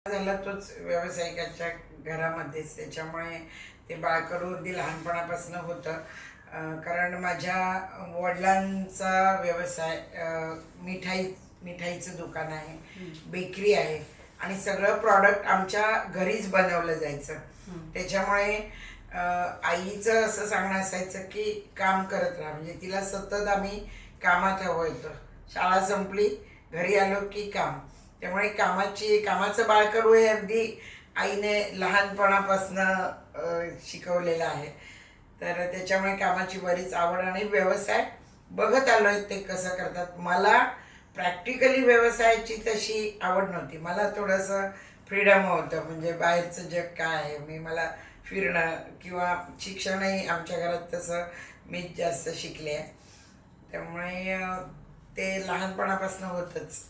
झाला तोच व्यावसायिकाच्या घरामध्येच, त्याच्यामुळे ते बाळकडू अगदी लहानपणापासून होतं. कारण माझ्या वडिलांचा व्यवसाय मिठाईचं दुकान आहे, बेकरी आहे आणि सगळं प्रॉडक्ट आमच्या घरीच बनवलं जायचं. त्याच्यामुळे आईचं असं सांगणं असायचं की काम करत राहा, म्हणजे तिला सतत आम्ही कामात हवं होतं. शाळा संपली, घरी आलो की काम. त्यामुळे कामाचं बाळकडू हे अगदी आईने लहानपणापासनं शिकवलेलं आहे. तर त्याच्यामुळे कामाची बरीच आवड आणि व्यवसाय बघत आलो आहे ते कसं करतात. मला प्रॅक्टिकली व्यवसायाची तशी आवड नव्हती. मला थोडंसं फ्रीडम होतं, म्हणजे बाहेरचं जग काय आहे, मला फिरणं किंवा शिक्षणही आमच्या घरात तसं मीच जास्त शिकले आहे. त्यामुळे ते लहानपणापासून होतंच.